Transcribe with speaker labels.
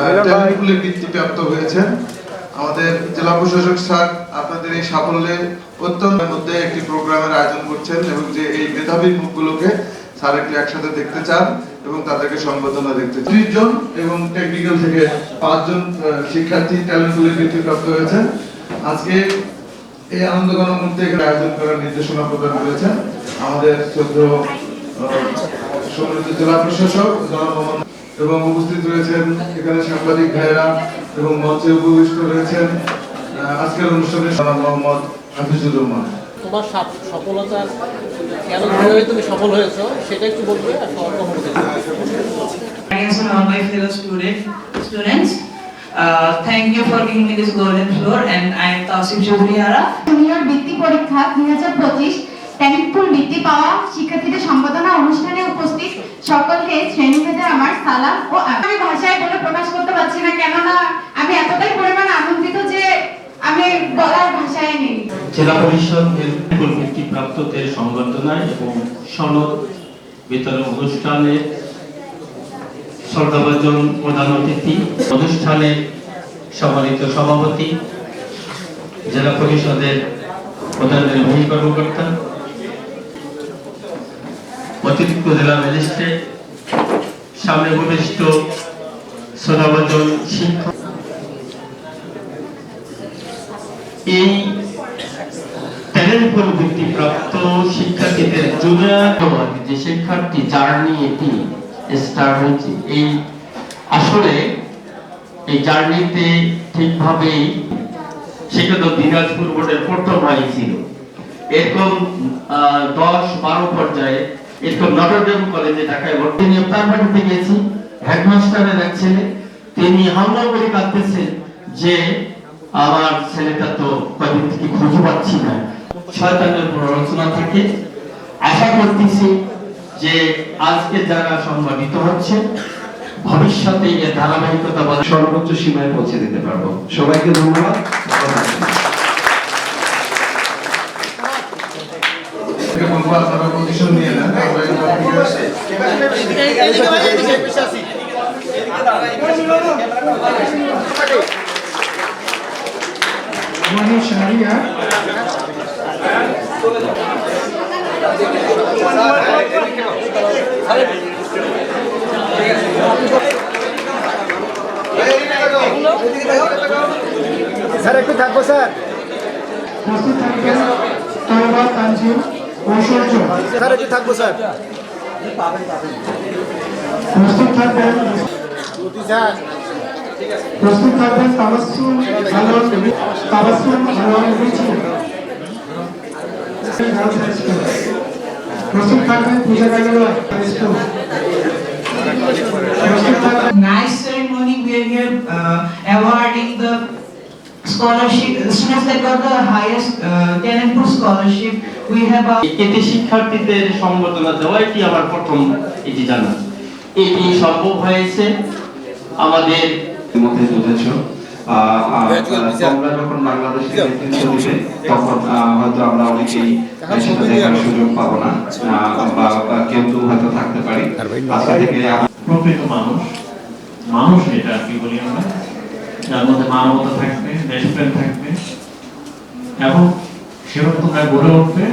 Speaker 1: ট্যালেন্টপুলে বৃত্তিপ্রাপ্ত হয়েছেন। আমাদের জেলা প্রশাসক স্যার আপনাদের এই সাফল্যে অত্যন্ত মধ্যে একটি প্রোগ্রামের আয়োজন করছেন এবং যে এই মেধাবী মুখগুলোকে স্যার একটু একসাথে দেখতে চান এবং তাদেরকে সংবর্ধনা দেখতে চান। 30 জন এবং টেকনিক্যাল থেকে 5 জন শিক্ষার্থী ট্যালেন্টপুলে বৃত্তিপ্রাপ্ত হয়েছেন। আজকে এই আনন্দঘন মুহূর্তে এখানে আয়োজন করার নির্দেশনা প্রদান করেছেন আমাদের সম্মানিত জেলা প্রশাসক এবং উপস্থিত রয়েছেন এখানে সাংবাদিক ভাইয়েরা এবং মঞ্চে উপবিষ্ট রয়েছেন আজকের অনুষ্ঠানে জনাব মোহাম্মদ হাফিজুর রহমান।
Speaker 2: তোমার সফলতা কেন কিভাবে তুমি সফল হয়েছো সেটা একটু বলবে আর
Speaker 3: all my fellow students. Thank you for giving me this golden floor and I am Tausif Chaudhary Ara.
Speaker 4: Junior বৃত্তি পরীক্ষা 2025 ট্যালেন্টপুল বৃত্তি পাওয়া শিক্ষার্থীদের সম্বর্ধনা অনুষ্ঠানে উপস্থিত সকলকে শ্রেণীভেদে আমার সালাম ও আমি ভাষায় বলে প্রকাশ করতে পারছি না, কেননা আমি এতটাই পরিমাণে আনন্দিত যে আমি বলার ভাষায় নেই।
Speaker 5: জেলা পরিষদ ট্যালেন্টপুল বৃত্তি প্রাপ্তদের সংবর্ধনা এবং সনদ বিতরণ অনুষ্ঠানে শ্রদ্ধাভাজন প্রধান অতিথি, অনুষ্ঠানের সম্মানিত সভাপতি, জেলা পরিষদের প্রধান নির্বাহী কর্মকর্তা, অতিরিক্ত জেলা ম্যাজিস্ট্রেট, সামনে উপবিষ্ট শ্রদ্ধাভাজন শিক্ষক, এই ট্যালেন্টপুল বৃত্তিপ্রাপ্ত শিক্ষার্থীদের জুনিয়র যে শিক্ষার্থী জার্নি এটি স্টার্ট হয়েছে, এই আসলে এই জার্নিতে ঠিকভাবে সেটা তো দিনাজপুর বোর্ডের প্রথম হয়েছিল। এরকম 10-12 পর্যায়ে এরকম নটরডেম কলেজে ঢাকায় ভর্তি নিয়ে প্রাইমারিতে গেছি। হেডমাস্টারের এক ছেলে তিনি হামলা করে কাঁদতেছেন যে আমার ছেলেটা তো কয়েকদিন থেকে খুঁজে পাচ্ছি না। শয়তানের প্ররোচনা থাকে। আশা করতেছি যে আজকে যারা সংগঠিত হচ্ছে ভবিষ্যতে এর ধারাবাহিকতা
Speaker 6: সর্বোচ্চ সীমায় পৌঁছে দিতে পারবো। সবাইকে ধন্যবাদ।
Speaker 1: আপনারা পজিশন নিয়ে নেন।
Speaker 7: স্যার একটু থাকবো স্যার।
Speaker 8: প্রস্তুত থাকবেন তওবা তানজিম ঐশ্বর্য।
Speaker 7: স্যার একটু থাকবো স্যার।
Speaker 8: প্রস্তুত থাকবেন প্রস্তুত থাকবেন তাবাসসুম আলম রিচি। প্রস্তুত থাকবেন পূজা গাইওয়া school.
Speaker 3: Nice ceremony. We are here awarding the scholarship students that got the highest talentful scholarship. We have
Speaker 5: এতে শিক্ষার্থীদের সংবর্ধনা দেওয়া এটি আমার প্রথম এটি জানা। এটি সম্ভব হয়েছে আমাদের
Speaker 6: মধ্যে বুঝেছো। তোমরা যখন বাংলাদেশে নেতৃত্ব দিবে তখন হয়তো আমরা অনেকেই সেটা দেখার সুযোগ পাবো না বা কেউ তো হয়তো থাকতে পারি। আজকে থেকে
Speaker 9: প্রকৃত মানুষ এটা আর কি বলি আমরা, যার মধ্যে মানবতা থাকবে, দেশপ্রেম থাকবে এবং সেরকম তোমরা গড়ে উঠবে